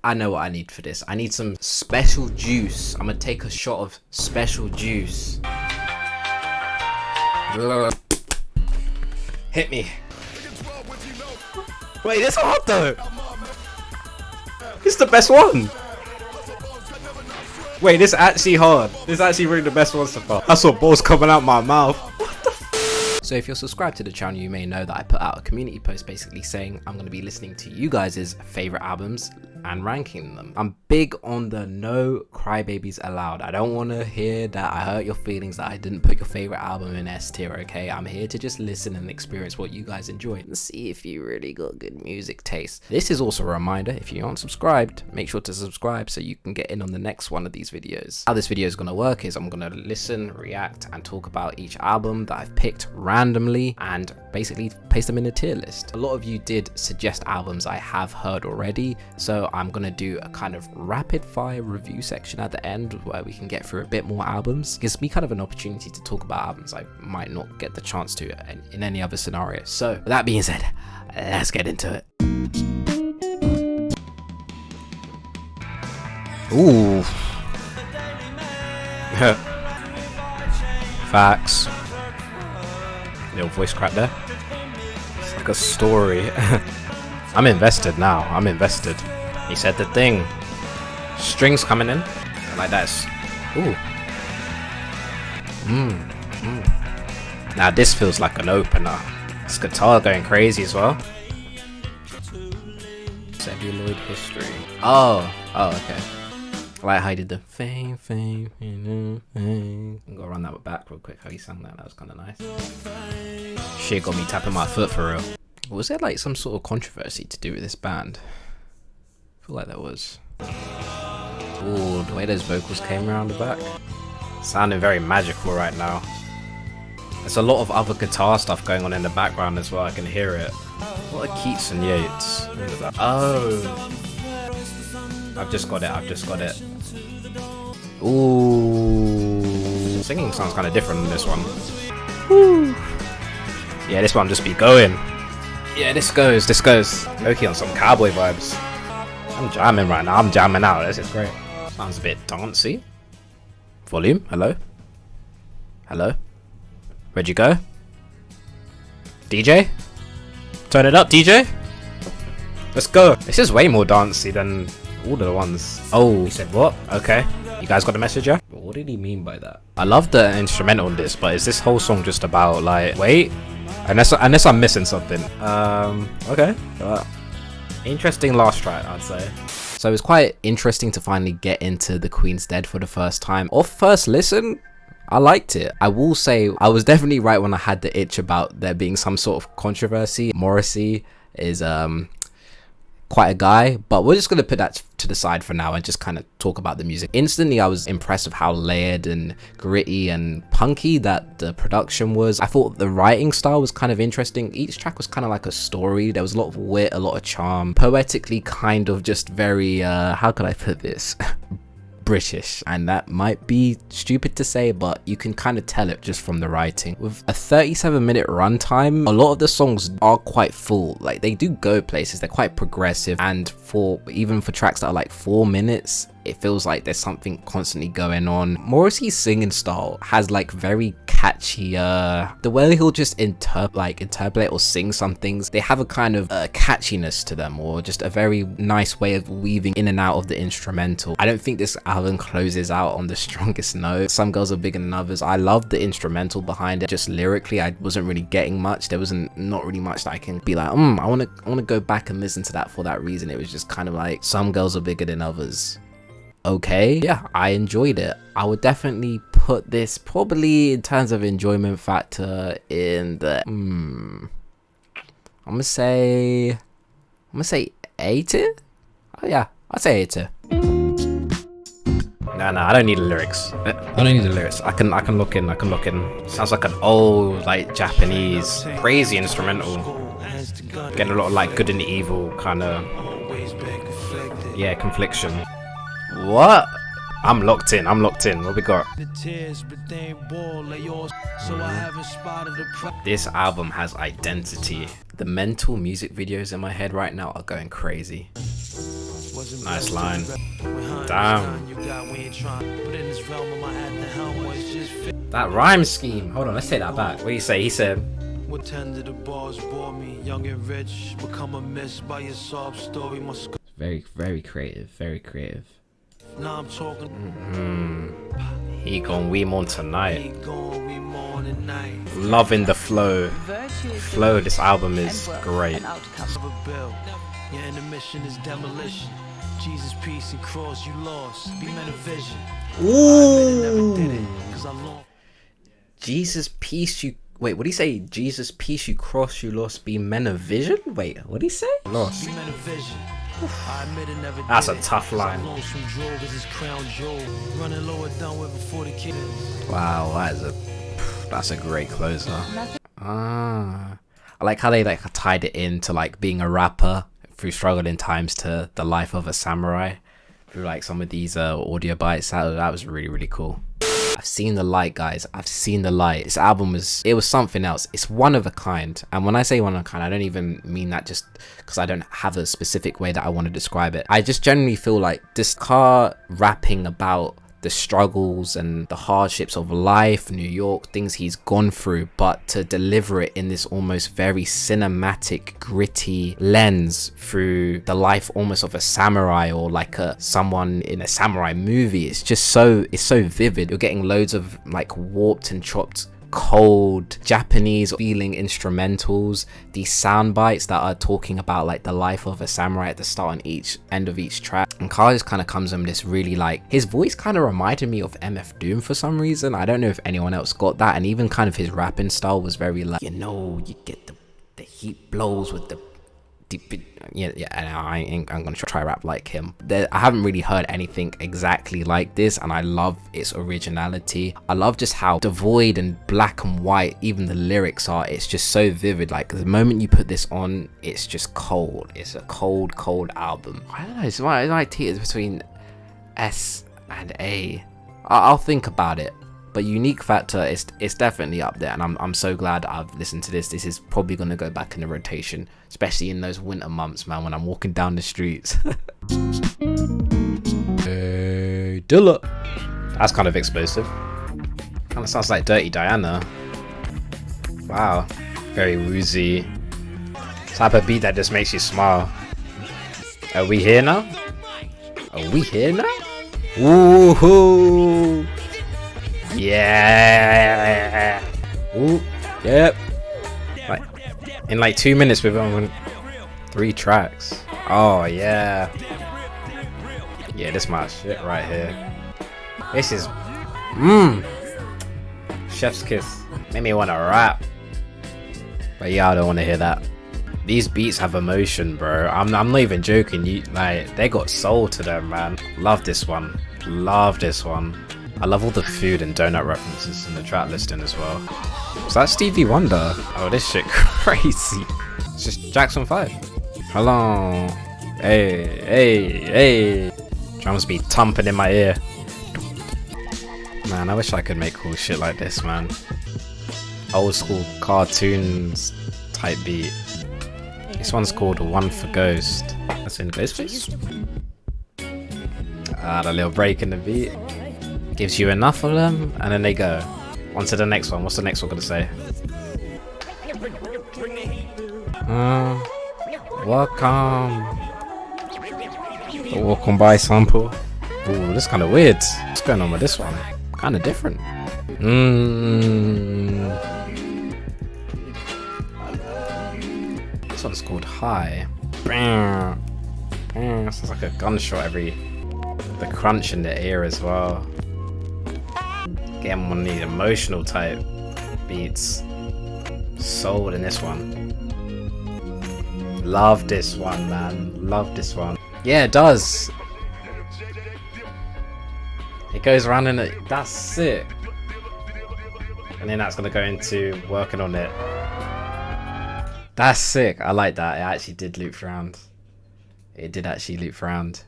I know what I need for this. I need some special juice. I'm gonna take a shot of special juice. Hit me. Wait, it's hard though. It's the best one. Wait, this is actually hard. This is actually really the best one so far. I saw balls coming out my mouth. So if you're subscribed to the channel, you may know that I put out a community post basically saying I'm going to be listening to you guys' favorite albums and ranking them. I'm big on the no crybabies allowed. I don't want to hear that I hurt your feelings that I didn't put your favorite album in S tier, okay? I'm here to just listen and experience what you guys enjoy and see if you really got good music taste. This is also a reminder, if you aren't subscribed, make sure to subscribe so you can get in on the next one of these videos. How this video is going to work is I'm going to listen, react, and talk about each album that I've picked randomly and basically paste them in a tier list. A lot of you did suggest albums I have heard already, so I'm gonna do a kind of rapid fire review section at the end where we can get through a bit more albums. It gives me kind of an opportunity to talk about albums I might not get the chance to in any other scenario. So with that being said, let's get into it. Ooh. Facts. Little voice crack there. It's like a story. I'm invested now. I'm invested. He said the thing. Strings coming in. Like that's. Ooh. Now this feels like an opener. This guitar going crazy as well. Celluloid history. Oh, okay. I like how he did the fame. I'm gonna run that back real quick. How he sang that. That was kind of nice. Shit got me tapping my foot for real. Was there like some sort of controversy to do with this band? I feel like there was. Ooh, the way those vocals came around the back. Sounding very magical right now. There's a lot of other guitar stuff going on in the background as well. I can hear it. What are Keats and Yates? Oh. I've just got it. Ooh. Singing sounds kind of different than this one. Woo. Yeah, this one just be going. Yeah, this goes. Low-key on some cowboy vibes. I'm jamming right now. I'm jamming out. This is great. Sounds a bit dancey. Volume. Hello. Where'd you go? DJ? Turn it up, DJ. Let's go. This is way more dancey than all the ones. Oh, he said what? Okay. You guys got the message, yeah? What did he mean by that? I love the instrumental on this, but is this whole song just about like, wait? Unless I'm missing something. Okay. Interesting last track, I'd say. So it was quite interesting to finally get into The Queen's Dead for the first time. Off first listen, I liked it. I will say I was definitely right when I had the itch about there being some sort of controversy. Morrissey is quite a guy, but we're just gonna put that to the side for now and just kind of talk about the music. Instantly I was impressed with how layered and gritty and punky that the production was. I thought the writing style was kind of interesting. Each track was kind of like a story. There was a lot of wit, a lot of charm, poetically kind of just very how could I put this? British, and that might be stupid to say, but you can kind of tell it just from the writing. With a 37-minute runtime, a lot of the songs are quite full. Like they do go places, they're quite progressive, and even for tracks that are like 4 minutes, it feels like there's something constantly going on. Morrissey's singing style has like very catchy, the way he'll just interpolate or sing some things, they have a kind of catchiness to them, or just a very nice way of weaving in and out of the instrumental. I don't think this album closes out on the strongest note. Some Girls Are Bigger Than Others. I love the instrumental behind it. Just lyrically, I wasn't really getting much. There wasn't not really much that I can be like, I want to go back and listen to that for that reason. It was just kind of like Some Girls Are Bigger Than Others. Okay, yeah, I enjoyed it. I would definitely put this probably in terms of enjoyment factor in the I'm gonna say A tier. Oh yeah, I'd say A tier. No, I don't need the lyrics. I don't need the lyrics. I can look in. Sounds like an old like Japanese crazy instrumental. Getting a lot of like good and evil kind of confliction. What? I'm locked in. What we got? This album has identity. The mental music videos in my head right now are going crazy. Nice line. Damn. That rhyme scheme. Hold on, let's take that back. What do you say? He said, what tender the bars bore me, young and rich, become a miss by your sob story. very, very creative, very creative. Now I'm talking. He gon' we more tonight. Loving the flow. Flow, this album is great. Your intermission is demolition. Jesus, peace and cross you lost. Be men of vision. Ooh. Jesus, peace you. Wait, what do you say? Jesus, peace you cross you lost. Be men of vision. Wait, what do you say? Lost. Be men of vision. That's a tough line. Wow, that's a great closer. I like how they like tied it into like being a rapper through struggling times to the life of a samurai through like some of these audio bites. That was really, really cool. I've seen the light, guys. I've seen the light. This album was something else. It's one of a kind. And when I say one of a kind, I don't even mean that just because I don't have a specific way that I want to describe it. I just generally feel like this car rapping about the struggles and the hardships of life, New York, things he's gone through, but to deliver it in this almost very cinematic, gritty lens through the life almost of a samurai or like someone in a samurai movie. It's so vivid. You're getting loads of like warped and chopped cold Japanese feeling instrumentals, these sound bites that are talking about like the life of a samurai at the start and each end of each track. And Carl just kind of comes in this really like, his voice kind of reminded me of MF Doom for some reason. I don't know if anyone else got that. And even kind of his rapping style was very like, you know, you get the heat blows with the deep, yeah, and I'm gonna try rap like him. I haven't really heard anything exactly like this, and I love its originality. I love just how devoid and black and white even the lyrics are. It's just so vivid. Like the moment you put this on, it's just cold. It's a cold album. I don't know, it's like teeters between S and A. I'll think about it. But unique factor it's definitely up there, and I'm so glad I've listened to this. This is probably gonna go back in the rotation, especially in those winter months, man, when I'm walking down the streets. Hey, Dilla. That's kind of explosive. Kind of sounds like Dirty Diana. Wow, very woozy. Type of beat that just makes you smile. Are we here now? Are we here now? Woohoo! Yeah. Ooh. Yep. Like in like 2 minutes we've only 3 tracks. Oh yeah. Yeah, this my shit right here. This is chef's kiss. Made me wanna rap. But yeah, I don't wanna hear that. These beats have emotion, bro. I'm not even joking. They got soul to them, man. Love this one. Love this one. I love all the food and donut references in the track listing as well. Was that Stevie Wonder? Oh, this shit crazy. It's just Jackson 5. Hello. Hey. Drums be thumping in my ear. Man, I wish I could make cool shit like this, man. Old school cartoons type beat. This one's called One for Ghost. That's in Ghostface. The little break in the beat. Gives you enough of them, and then they go on to the next one. What's the next one gonna say? The welcome by sample. Ooh, this is kind of weird. What's going on with this one? Kind of different. This one's called High. Sounds like a gunshot the crunch in the ear as well. Getting one of the emotional type beats. Sold in this one. Love this one, man. Love this one. Yeah, it does. It goes around in it. That's sick. And then that's gonna go into working on it. That's sick. I like that. It actually did loop around. It did actually loop around.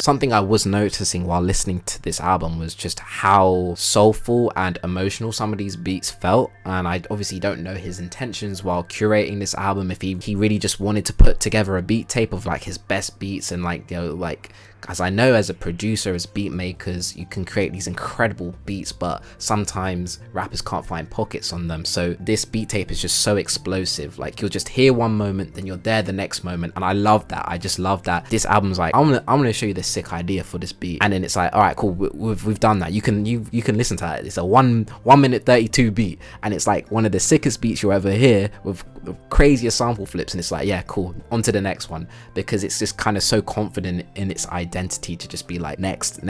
Something I was noticing while listening to this album was just how soulful and emotional some of these beats felt, and I obviously don't know his intentions while curating this album, if he really just wanted to put together a beat tape of like his best beats and like, you know, like as I know as a producer, as beat makers, you can create these incredible beats, but sometimes rappers can't find pockets on them. So this beat tape is just so explosive. Like, you'll just hear one moment, then you're there the next moment, and I love that. I just love that. This album's like, I'm gonna show you this sick idea for this beat, and then it's like, all right, cool, we've done that. You can listen to that. It's a 1 minute 32 beat, and it's like one of the sickest beats you'll ever hear with the craziest sample flips, and it's like, yeah, cool, on to the next one, because it's just kind of so confident in its identity to just be like, next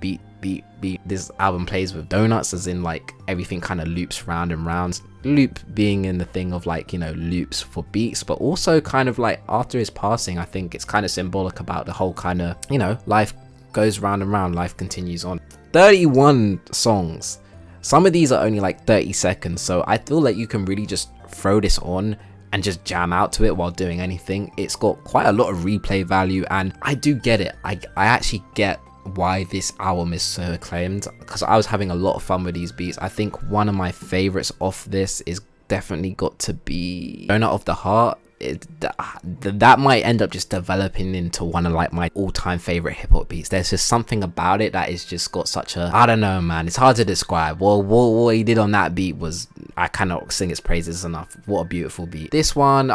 beat. This album plays with donuts, as in like everything kind of loops round and round. Loop being in the thing of like, you know, loops for beats, but also kind of like after his passing, I think it's kind of symbolic about the whole kind of, you know, life goes round and round, life continues on. 31 songs. Some of these are only like 30 seconds, so I feel like you can really just throw this on and just jam out to it while doing anything. It's got quite a lot of replay value, and I do get it. I actually get why this album is so acclaimed, because I was having a lot of fun with these beats. I think one of my favorites off this is definitely got to be Donut of the Heart. That might end up just developing into one of like my all-time favorite hip-hop beats. There's just something about it that is just got such a, I don't know, man, it's hard to describe. Well, what he did on that beat was, I cannot sing its praises enough. What a beautiful beat. This one,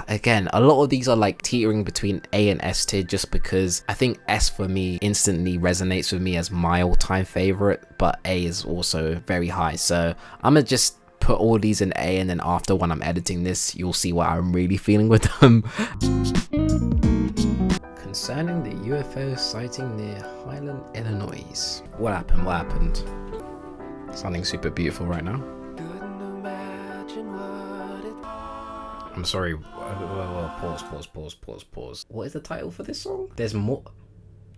again, a lot of these are like teetering between A and S tier, just because I think S for me instantly resonates with me as my all-time favorite, but A is also very high. So I'm gonna just put all these in A, and then after, when I'm editing this, you'll see what I'm really feeling with them. Concerning the UFO sighting near Highland, Illinois. What happened? Sounding super beautiful right now. I'm sorry. Pause. What is the title for this song? There's more.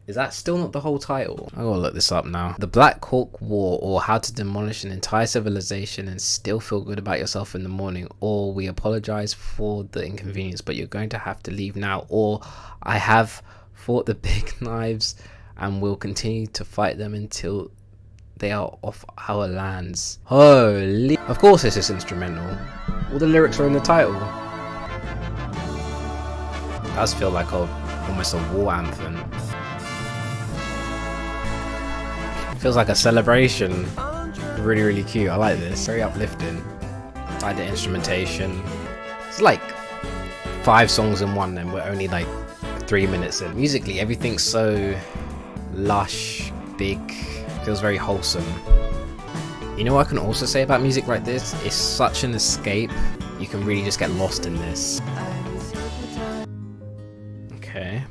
Is that still not the whole title? I gotta look this up now. The Black Hawk War, or How to Demolish an Entire Civilization and Still Feel Good About Yourself in the Morning, or We Apologize for the Inconvenience, but You're Going to Have to Leave Now, or I Have Fought the Big Knives and Will Continue to Fight Them Until They Are Off Our Lands. Holy... Of course this is instrumental. All the lyrics are in the title. It does feel like almost a war anthem. Feels like a celebration. Really, really cute. I like this. Very uplifting. I like the instrumentation. It's like 5 songs in one, and we're only like 3 minutes in. Musically, everything's so lush, big. Feels very wholesome. You know what I can also say about music like this? It's such an escape. You can really just get lost in this. Okay.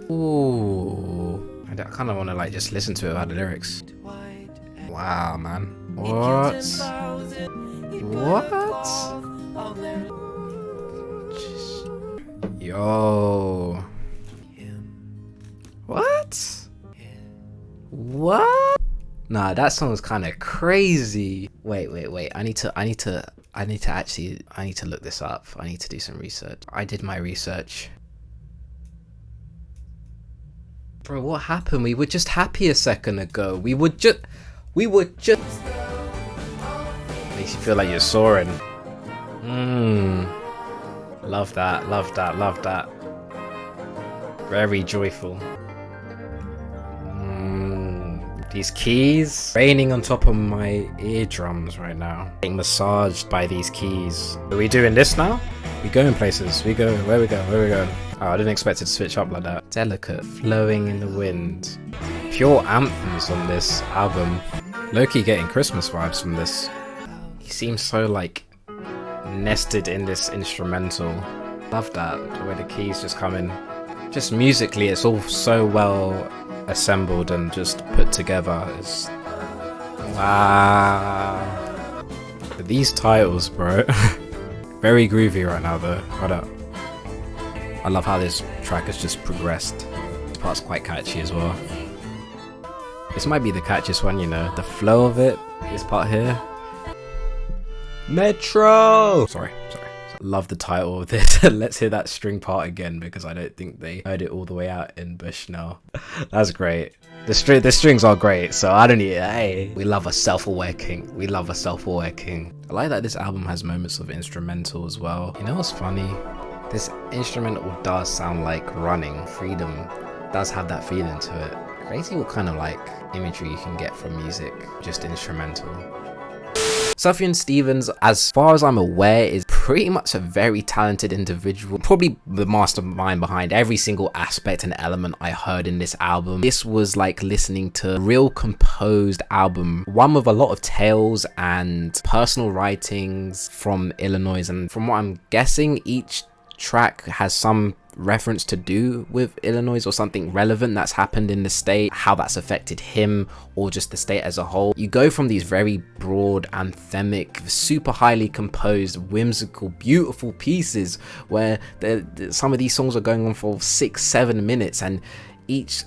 Ooh. I kind of want to like just listen to it without the lyrics. Wow, man. What? Yo. What? Nah, that song's kind of crazy. Wait. I need to look this up. I need to do some research. I did my research. Bro, what happened? We were just happy a second ago. We were just makes you feel like you're soaring. Love that. Very joyful. These keys raining on top of my eardrums right now. Getting massaged by these keys. Are we doing this now? We going places. Where we go? Oh, I didn't expect it to switch up like that. Delicate, flowing in the wind. Pure anthems on this album. Low-key getting Christmas vibes from this. He seems so like nested in this instrumental. Love that, the way the keys just come in. Just musically, it's all so well assembled and just put together. It's... wow. But these titles, bro. Very groovy right now though. Hold up. I love how this track has just progressed. This part's quite catchy as well. This might be the catchiest one, you know. The flow of it, this part here. Metro! Sorry. Love the title of this. Let's hear that string part again, because I don't think they heard it all the way out in Bush now. That's great. The strings are great, so I don't need it. Hey, we love a self-aware king. We love a self-aware king. I like that this album has moments of instrumental as well. You know what's funny? This instrumental does sound like Running. Freedom does have that feeling to it. Crazy what kind of like imagery you can get from music, just instrumental. Sufjan Stevens, as far as I'm aware, is pretty much a very talented individual, probably the mastermind behind every single aspect and element I heard in this album. This was like listening to a real composed album, one with a lot of tales and personal writings from Illinois, and from what I'm guessing, each track has some reference to do with Illinois or something relevant that's happened in the state, how that's affected him or just the state as a whole. You go from these very broad, anthemic, super highly composed, whimsical, beautiful pieces where some of these songs are going on for 6-7 minutes, and each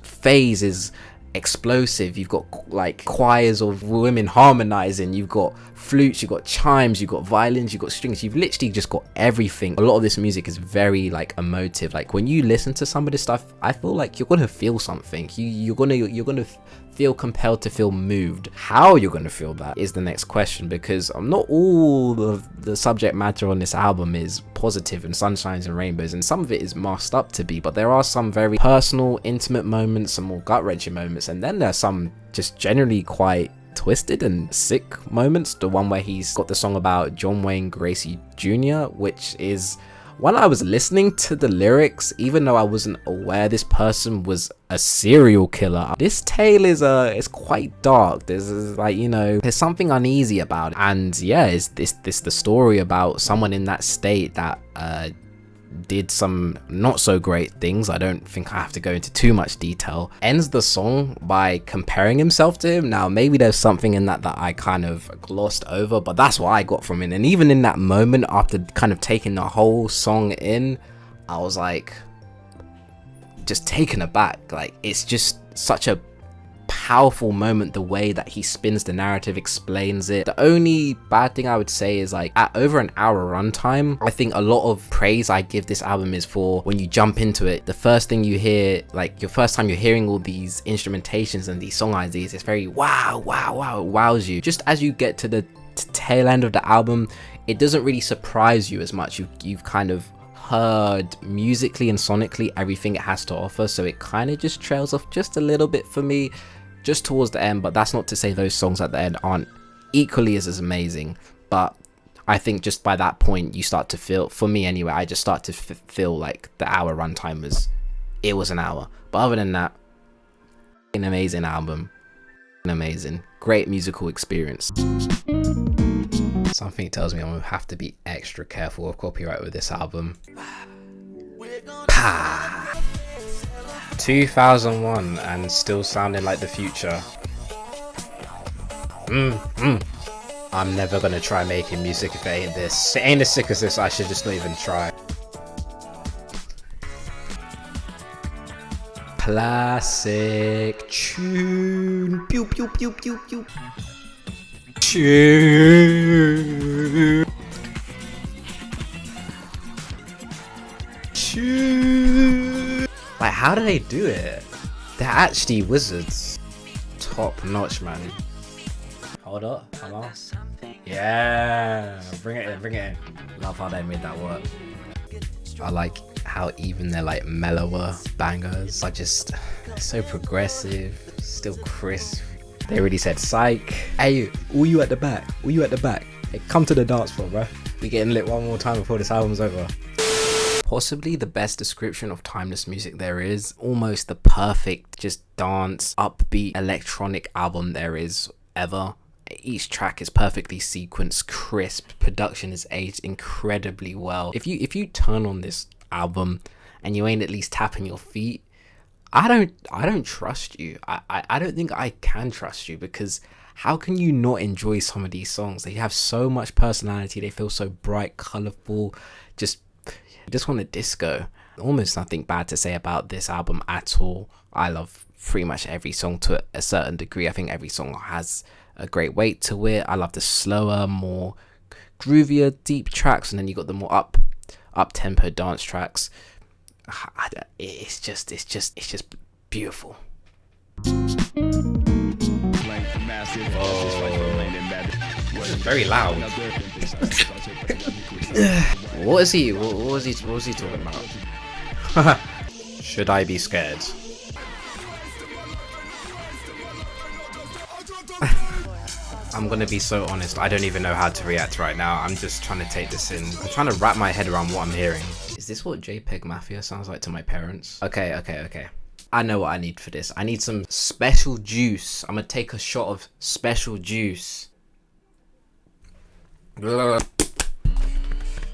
phase is explosive. You've got like choirs of women harmonizing, you've got flutes, you've got chimes, you've got violins, you've got strings, you've literally just got everything. A lot of this music is very like emotive. Like when you listen to some of this stuff, I feel like you're gonna feel something. You're gonna feel compelled to feel moved. How you're gonna feel that is the next question, because not all of the subject matter on this album is positive and sunshines and rainbows, and some of it is masked up to be, but there are some very personal, intimate moments, some more gut-wrenching moments, and then there's some just generally quite twisted and sick moments. The one where he's got the song about John Wayne Gacy Jr., which is, when I was listening to the lyrics, even though I wasn't aware this person was a serial killer, this tale is quite dark. There's like, you know, there's something uneasy about it. And yeah, is this the story about someone in that state that did some not so great things. I don't think I have to go into too much detail. Ends the song by comparing himself to him. Now maybe there's something in that I kind of glossed over, but that's what I got from it. And even in that moment, after kind of taking the whole song in, I was like just taken aback. Like, it's just such a powerful moment, the way that he spins the narrative, explains it. The only bad thing I would say is, like, at over an hour runtime, I think a lot of praise I give this album is for when you jump into it, the first thing you hear, like your first time you're hearing all these instrumentations and these song ideas, it's very wow, it wows you. Just as you get to the tail end of the album, it doesn't really surprise you as much. You've kind of heard musically and sonically everything it has to offer, so it kind of just trails off just a little bit for me just towards the end. But that's not to say those songs at the end aren't equally as amazing, but I think just by that point you start to feel, for me anyway, I just start to feel like the hour runtime was an hour. But other than that, an amazing album, an amazing, great musical experience. Something tells me I'm gonna have to be extra careful of copyright with this album. 2001 and still sounding like the future. I'm never gonna try making music if it ain't this. If it ain't as sick as this, I should just not even try. Classic tune. Pew pew pew pew pew. Tune. Like, how do they do it? They're actually wizards. Top notch, man. Hold up, come on. Yeah, bring it in. Love how they made that work. I like how even they're like mellower bangers are just so progressive, still crisp. They already said psych. Hey, all you at the back. Hey, come to the dance floor, bro. We getting lit one more time before this album's over. Possibly the best description of timeless music there is. Almost the perfect, just dance, upbeat, electronic album there is ever. Each track is perfectly sequenced, crisp. Production is aged incredibly well. If you turn on this album and you ain't at least tapping your feet, I don't trust you. I don't think I can trust you, because how can you not enjoy some of these songs? They have so much personality. They feel so bright, colorful. You just want to disco. Almost nothing bad to say about this album at all. I love pretty much every song to a certain degree. I think every song has a great weight to it. I love the slower, more groovier, deep tracks, and then you got the more up tempo dance tracks. It's just beautiful. Oh, this is very loud. What was he talking about? Should I be scared? I'm gonna be so honest, I don't even know how to react right now. I'm just trying to take this in. I'm trying to wrap my head around what I'm hearing. Is this what JPEG Mafia sounds like to my parents? Okay. I know what I need for this. I need some special juice. I'm gonna take a shot of special juice.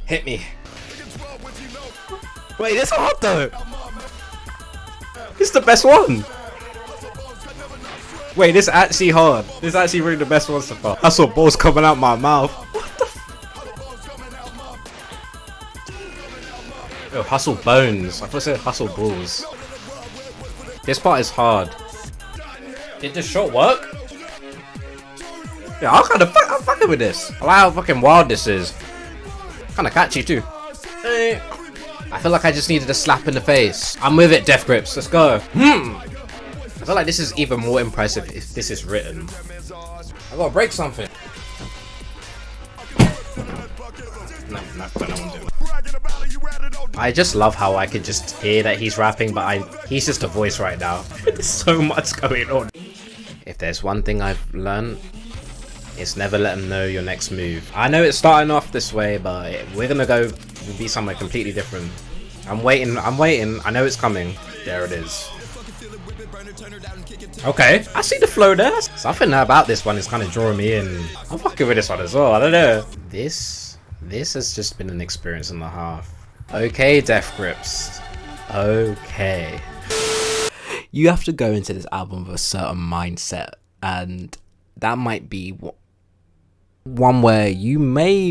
Hit me. Wait, this hard though. This is the best one. Wait, this is actually hard. This is actually really the best one so far. I saw balls coming out my mouth. What the Yo, hustle bones. I thought it said hustle balls. This part is hard. Did this shot work? Yeah, I'm fucking with this. I like how fucking wild this is. Kinda catchy too. I feel like I just needed a slap in the face. I'm with it, Death Grips. Let's go. I feel like this is even more impressive if this is written. I gotta break something. No, don't know what I'm doing. I just love how I could just hear that he's rapping, but he's just a voice right now. There's so much going on. If there's one thing I've learned, it's never let them know your next move. I know it's starting off this way, but we're gonna go be somewhere completely different. I'm waiting. I know it's coming. There it is. Okay, I see the flow there. Something about this one is kind of drawing me in. I'm fucking with this one as well. I don't know. This has just been an experience and a half. Okay, Death Grips. Okay. You have to go into this album with a certain mindset, and that might be one where you may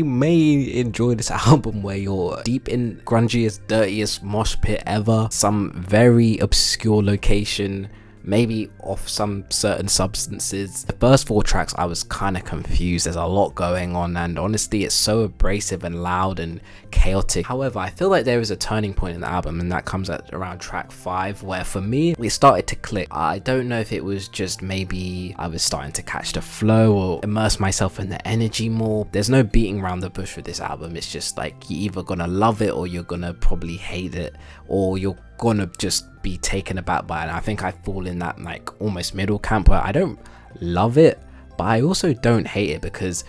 enjoy this album where you're deep in grungiest, dirtiest mosh pit ever, some very obscure location, maybe off some certain substances. The first 4 tracks I was kind of confused. There's a lot going on, and honestly it's so abrasive and loud and chaotic. However, I feel like there is a turning point in the album, and that comes at around track 5, where for me it started to click. I don't know if it was just maybe I was starting to catch the flow or immerse myself in the energy more. There's no beating around the bush with this album. It's just like you're either gonna love it or you're gonna probably hate it, or you're gonna just be taken aback by it. And I think I fall in that like almost middle camp where I don't love it, but I also don't hate it, because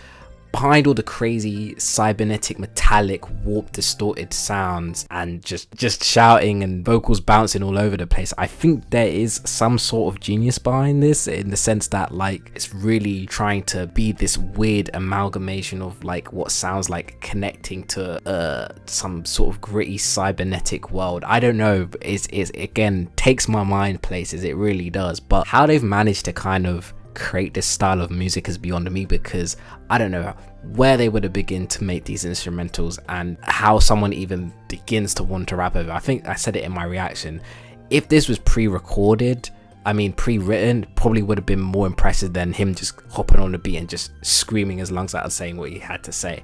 behind all the crazy cybernetic metallic warped distorted sounds and just shouting and vocals bouncing all over the place, I think there is some sort of genius behind this, in the sense that like it's really trying to be this weird amalgamation of like what sounds like connecting to some sort of gritty cybernetic world. I don't know, it's again takes my mind places, it really does. But how they've managed to kind of create this style of music is beyond me, because I don't know where they would have begun to make these instrumentals and how someone even begins to want to rap over. I think I said it in my reaction, if this was pre-recorded, I mean pre-written, probably would have been more impressive than him just hopping on the beat and just screaming his lungs out and saying what he had to say.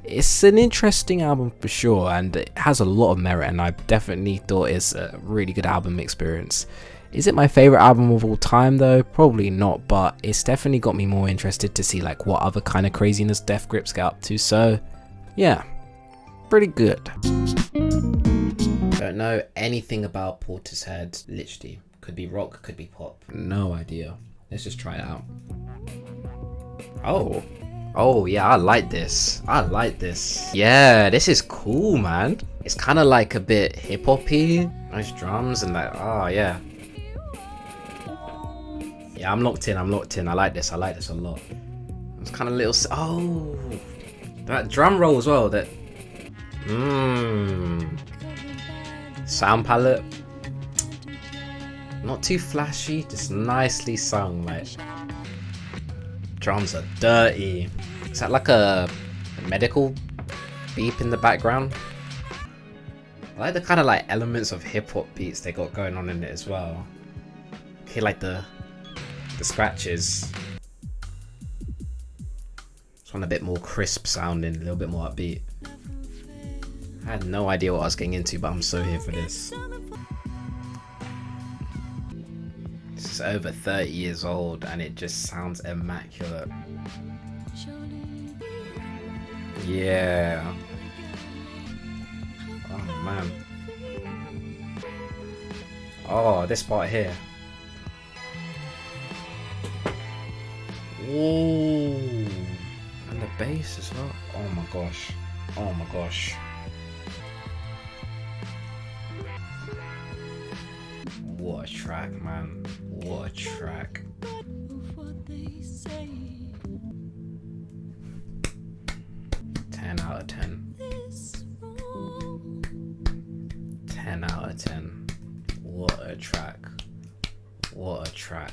It's an interesting album for sure, and it has a lot of merit, and I definitely thought it's a really good album experience. Is it my favorite album of all time though? Probably not, but it's definitely got me more interested to see like what other kind of craziness Death Grips get up to. So yeah, pretty good. Don't know anything about Portishead, literally. Could be rock, could be pop. No idea. Let's just try it out. Oh yeah, I like this. Yeah, this is cool, man. It's kind of like a bit hip-hop-y. Nice drums and like, oh yeah. Yeah, I'm locked in. I like this a lot. It's kind of little, oh, that drum roll as well, that sound palette, not too flashy, just nicely sung. Like, drums are dirty. Is that like a medical beep in the background? I like the kind of like elements of hip-hop beats they got going on in it as well. Okay, like the scratches. It's one a bit more crisp sounding, a little bit more upbeat. I had no idea what I was getting into, but I'm so here for this. This is It's over 30 years old and it just sounds immaculate. Yeah. Oh man. Oh, this part here. Whoa. And the bass as well. Oh my gosh. Oh my gosh. What a track, man. What a track. 10 out of 10. 10 out of 10. What a track. What a track.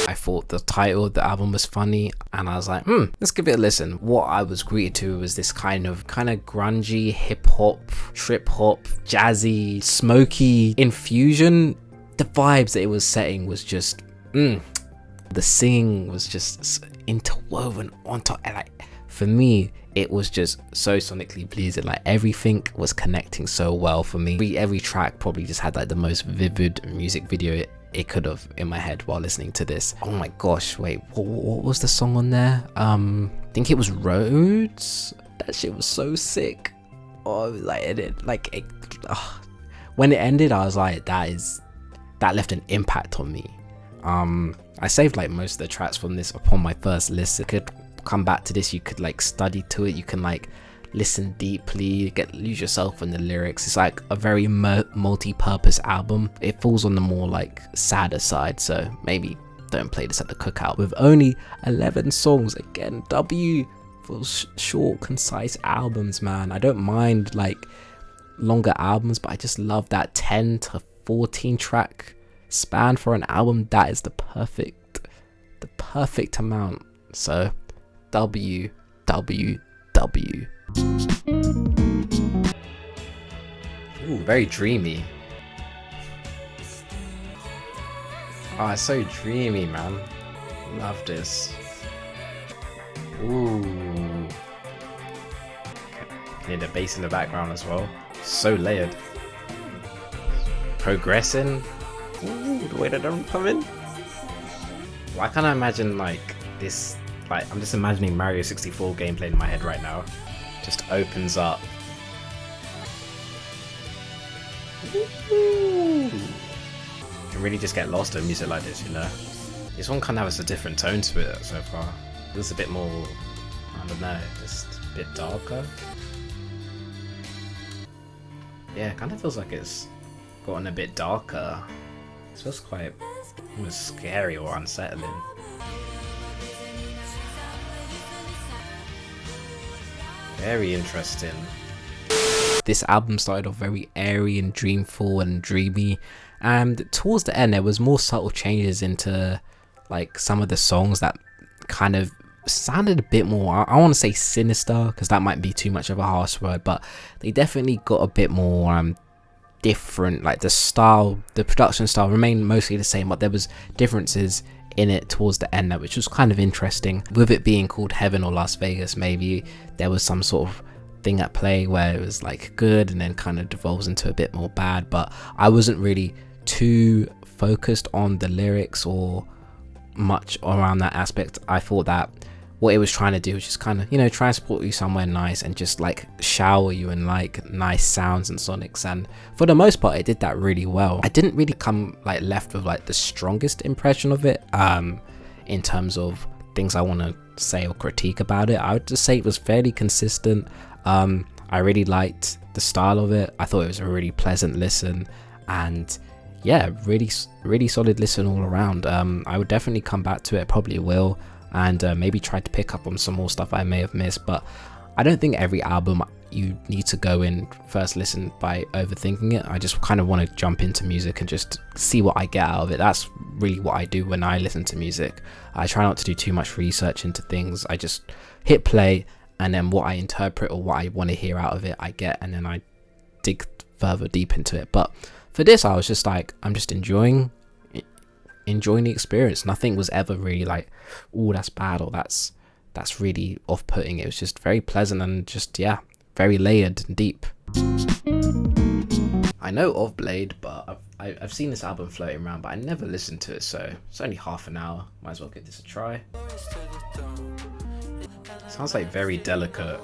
I thought the title of the album was funny and I was like, let's give it a listen. What I was greeted to was this kind of grungy, hip hop, trip hop, jazzy, smoky infusion. The vibes that it was setting was just, the singing was just interwoven on top. And like, for me, it was just so sonically pleasing. Like everything was connecting so well for me. Every track probably just had like the most vivid music video it could have in my head while listening to this. Oh my gosh, wait, what was the song on there? I think it was Roads. That shit was so sick. Oh, when it ended, I was like, that left an impact on me. I saved like most of the tracks from this upon my first listen. You could come back to this, you could like study to it, you can like listen deeply, lose yourself in the lyrics. It's like a very multi-purpose album. It falls on the more like sadder side, so maybe don't play this at the cookout. With only 11 songs, again, W for short, concise albums, man. I don't mind like longer albums, but I just love that 10 to 14 track span for an album. That is the perfect amount. So W. Ooh, very dreamy. Oh, it's so dreamy, man. Love this. Ooh. Need the bass in the background as well. So layered. Progressing. Ooh, the way that I'm coming. Why can't I imagine like this? Like, I'm just imagining Mario 64 gameplay in my head right now. Just opens up. Ooh. You can really just get lost in music like this, you know. This one kind of has a different tone to it so far. This is a bit more, I don't know, just a bit darker. Yeah, it kind of feels like it's gotten a bit darker. It feels quite almost scary or unsettling. Very interesting. This album started off very airy and dreamful and dreamy, and towards the end there was more subtle changes into like some of the songs that kind of sounded a bit more, I want to say sinister, because that might be too much of a harsh word, but they definitely got a bit more different. Like the style, the production style remained mostly the same, but there was differences in it towards the end, which was kind of interesting. With it being called Heaven or Las Vegas, maybe there was some sort of thing at play where it was like good and then kind of devolves into a bit more bad, but I wasn't really too focused on the lyrics or much around that aspect. I thought that what it was trying to do was just kind of, you know, transport you somewhere nice and just like shower you in like nice sounds and sonics, and for the most part it did that really well. I didn't really come like left with like the strongest impression of it in terms of things I want to say or critique about it. I would just say it was fairly consistent. I really liked the style of it. I thought it was a really pleasant listen, and yeah, really solid listen all around. I would definitely come back to it, probably will, and maybe try to pick up on some more stuff I may have missed. But I don't think every album you need to go in first listen by overthinking it. I just kind of want to jump into music and just see what I get out of it. That's really what I do when I listen to music. I try not to do too much research into things. I just hit play, and then what I interpret or what I want to hear out of it I get, and then I dig further deep into it. But for this I was just like, I'm just enjoying the experience. Nothing was ever really like, oh, that's bad, or that's really off-putting. It was just very pleasant and just, yeah, very layered and deep. I know of Bladee, but I've seen this album floating around, but I never listened to it, so it's only half an hour. Might as well give this a try. Sounds like very delicate.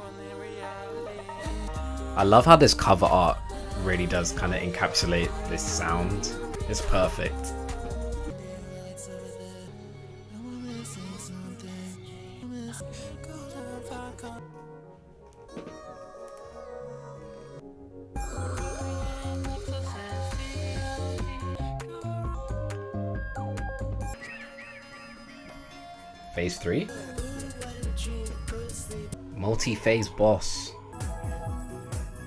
I love how this cover art really does kind of encapsulate this sound. It's perfect. Phase 3? Multi-phase boss.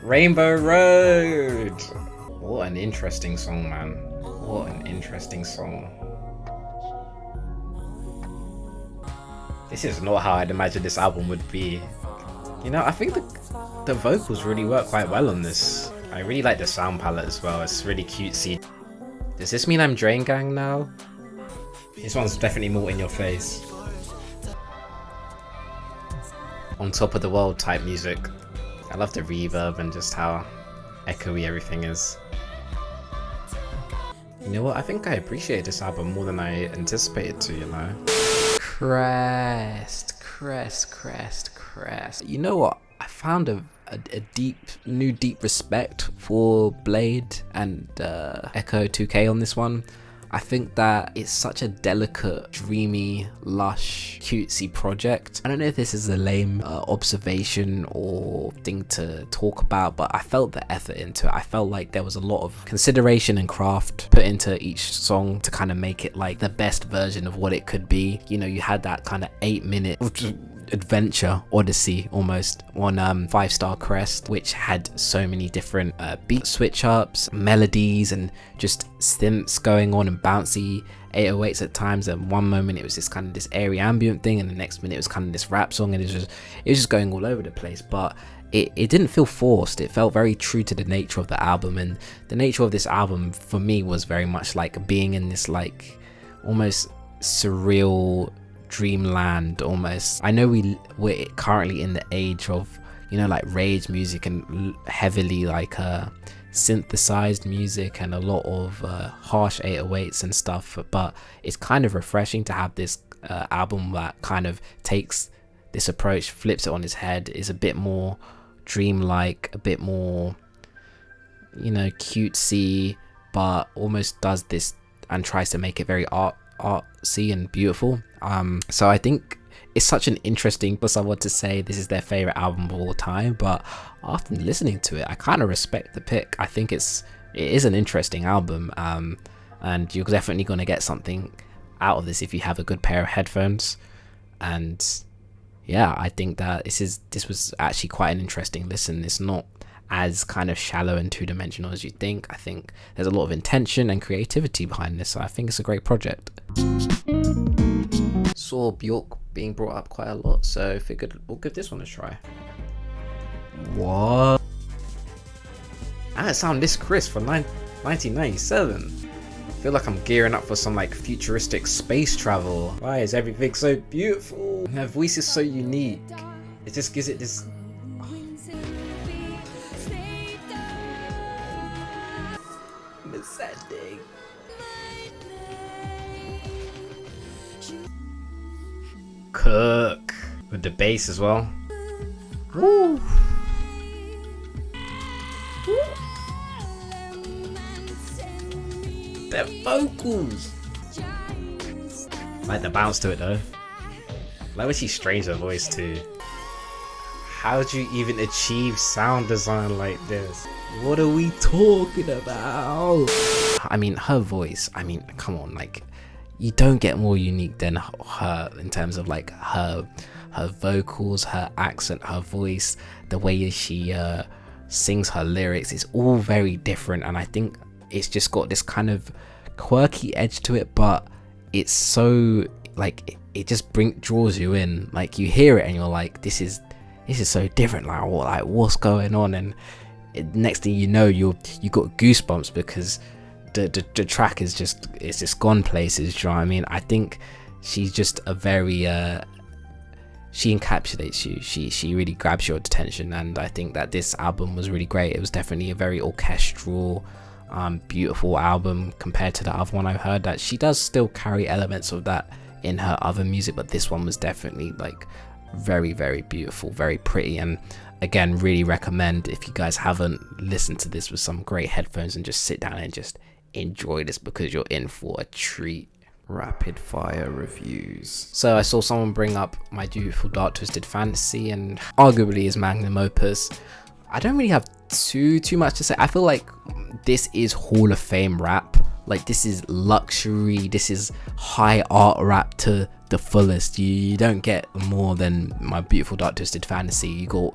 Rainbow Road! What an interesting song, man. What an interesting song. This is not how I'd imagine this album would be. You know, I think the vocals really work quite well on this. I really like the sound palette as well. It's really cutesy. Does this mean I'm Drain Gang now? This one's definitely more in your face. On top of the world type music. I love the reverb and just how echoey everything is. You know what? I think I appreciate this album more than I anticipated to, you know? Crest. You know what? I found a new deep respect for Bladee and Echo 2K on this one. I think that it's such a delicate, dreamy, lush, cutesy project. I don't know if this is a lame observation or thing to talk about, but I felt the effort into it. I felt like there was a lot of consideration and craft put into each song to kind of make it like the best version of what it could be. You know, you had that kind of 8-minute adventure odyssey almost on 5-star Crest, which had so many different beat switch ups, melodies, and just synths going on and bouncy 808s at times. And one moment it was this kind of this airy ambient thing, and the next minute it was kind of this rap song, and it was just going all over the place. But it didn't feel forced. It felt very true to the nature of the album, and the nature of this album for me was very much like being in this like almost surreal dreamland almost. I know we're currently in the age of, you know, like rage music and heavily like synthesized music and a lot of harsh 808s and stuff, but it's kind of refreshing to have this album that kind of takes this approach, flips it on its head, is a bit more dreamlike, a bit more, you know, cutesy, but almost does this and tries to make it very artsy and beautiful. So I think it's such an interesting, plus I want to say this is their favorite album of all time, but after listening to it I kind of respect the pick. I think it is an interesting album, and you're definitely going to get something out of this if you have a good pair of headphones. And yeah, I think that this was actually quite an interesting listen. It's not as kind of shallow and two-dimensional as you think. I think there's a lot of intention and creativity behind this, so I think it's a great project. Saw Bjork being brought up quite a lot, so figured we'll give this one a try. What? I didn't sound this crisp for 1997. I feel like I'm gearing up for some like futuristic space travel. Why is everything so beautiful? Her voice is so unique. It just gives it this. Ascending. Cook with the bass as well. Woo. Their vocals. Like the bounce to it though. Like when she strains her voice too. How do you even achieve sound design like this? What are we talking about? I mean, her voice, I mean, come on, like, you don't get more unique than her in terms of like her vocals, her accent, her voice, the way she sings her lyrics. It's all very different, and I think it's just got this kind of quirky edge to it, but it's so like it just draws you in. Like you hear it and you're like, this is so different. Like what's going on? And next thing you know, you got goosebumps because the track is just gone places. Do you know what I mean? I think she's just a very she encapsulates you. She really grabs your attention, and I think that this album was really great. It was definitely a very orchestral, beautiful album compared to the other one I heard. That she does still carry elements of that in her other music, but this one was definitely like very, very beautiful, very pretty. And again, really recommend, if you guys haven't listened to this with some great headphones, and just sit down and just enjoy this, because you're in for a treat. Rapid fire reviews. So I saw someone bring up My Beautiful Dark Twisted Fantasy, and arguably his magnum opus. I don't really have too much to say. I feel like this is Hall of Fame rap. Like, this is luxury, this is high art rap to the fullest. You don't get more than My Beautiful Dark Twisted Fantasy. You got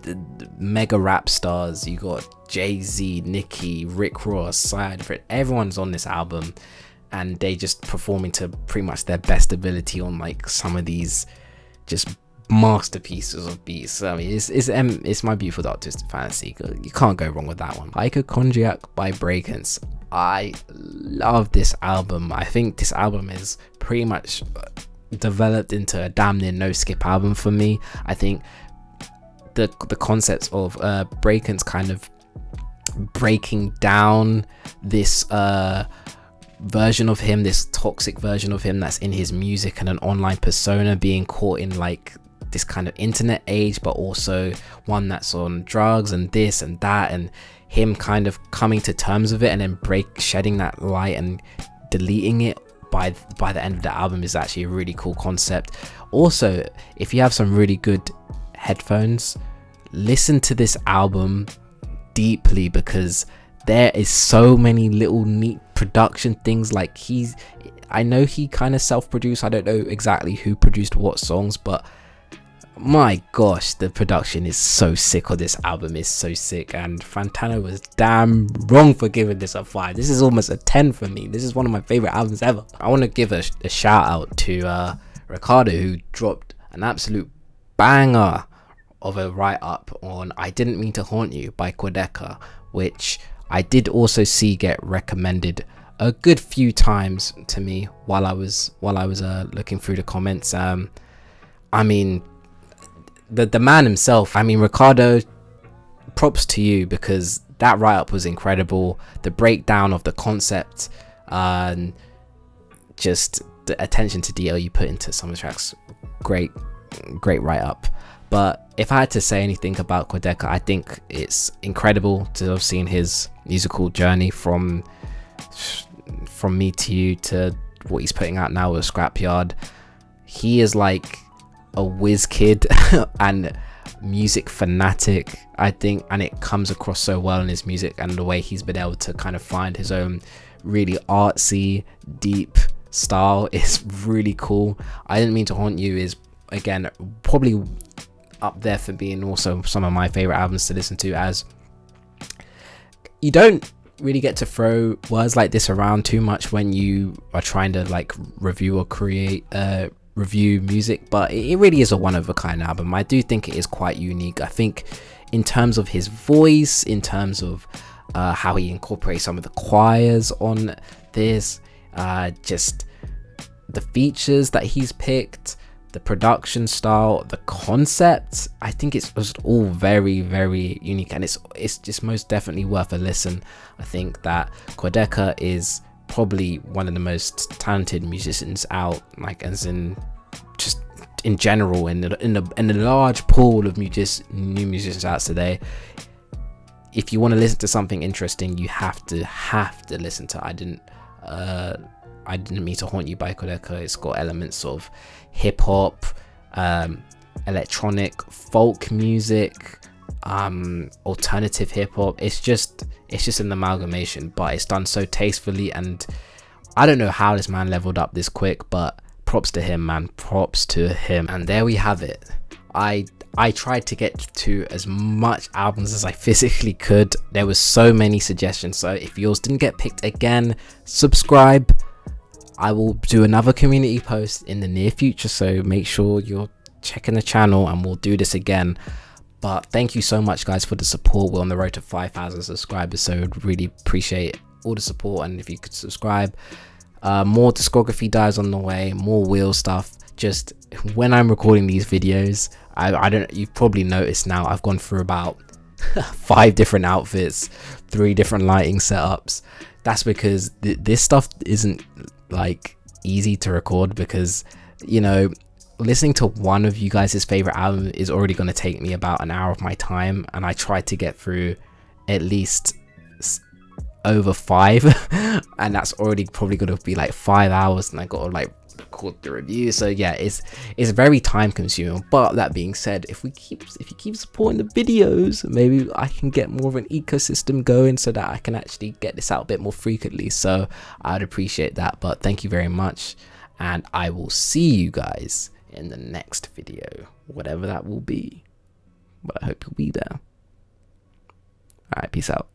the mega rap stars, you got Jay-Z, Nicki, Rick Ross, Side, everyone's on this album, and they just performing to pretty much their best ability on like some of these just masterpieces of beats. I mean, it's My Beautiful Dark Twisted Fantasy. You can't go wrong with that one. Hypochondriac by Breakins. I love this album. I think this album is pretty much developed into a damn near no skip album for me. I think the concepts of Breakins kind of breaking down this version of him, this toxic version of him that's in his music, and an online persona, being caught in like this kind of internet age, but also one that's on drugs and this and that, and him kind of coming to terms with it, and then shedding that light and deleting it by the end of the album is actually a really cool concept. Also, if you have some really good headphones, listen to this album deeply, because there is so many little neat production things. Like, I know he kind of self-produced, I don't know exactly who produced what songs, but my gosh, the production is so sick on this album, is so sick. And Fantano was damn wrong for giving this a 5. This is almost a 10 for me. This is one of my favorite albums ever. I want to give a shout out to Ricardo, who dropped an absolute banger of a write-up on I Didn't Mean to Haunt You by Quedeca, which I did also see get recommended a good few times to me while I was looking through the comments. I mean, the man himself, I mean, Ricardo, props to you, because that write-up was incredible. The breakdown of the concept, and just the attention to detail you put into some of the tracks, great write-up. But if I had to say anything about Quedeca, I think it's incredible to have seen his musical journey from Me to You to what he's putting out now with Scrapyard. He is like a whiz kid and music fanatic, I think, and it comes across so well in his music, and the way he's been able to kind of find his own really artsy, deep style is really cool. I Didn't Mean to Haunt You is, again, probably up there for being also some of my favorite albums to listen to, as you don't really get to throw words like this around too much when you are trying to like review or review music, but it really is a one-of-a-kind album. I do think it is quite unique. I think in terms of his voice, in terms of how he incorporates some of the choirs on this, just the features that he's picked, the production style, the concept, I think it's just all very, very unique, and it's just most definitely worth a listen. I think that Quedeca is probably one of the most talented musicians out, like, as in just in general, in the large pool of new musicians out today. If you want to listen to something interesting, you have to listen to I Didn't Mean to Haunt You by Quedeca. It's got elements of hip hop, electronic, folk music, alternative hip hop. It's just an amalgamation, but it's done so tastefully, and I don't know how this man leveled up this quick, but props to him, man. Props to him. And there we have it. I tried to get to as much albums as I physically could. There was so many suggestions, so if yours didn't get picked, again, subscribe. I will do another community post in the near future, so make sure you're checking the channel, and we'll do this again. But thank you so much, guys, for the support. We're on the road to 5,000 subscribers, so really appreciate all the support. And if you could subscribe, more discography dives on the way, more wheel stuff. Just when I'm recording these videos, I don't, you've probably noticed now, I've gone through about 5 different outfits, 3 different lighting setups. That's because this stuff isn't like easy to record, because you know, listening to one of you guys' favorite album is already going to take me about an hour of my time, and I tried to get through at least over 5 and that's already probably going to be like 5 hours, and I got to like record the review. So yeah, it's very time consuming. But that being said, if you keep supporting the videos, maybe I can get more of an ecosystem going so that I can actually get this out a bit more frequently. So I'd appreciate that. But thank you very much, and I will see you guys in the next video, whatever that will be, but I hope you'll be there. All right, peace out.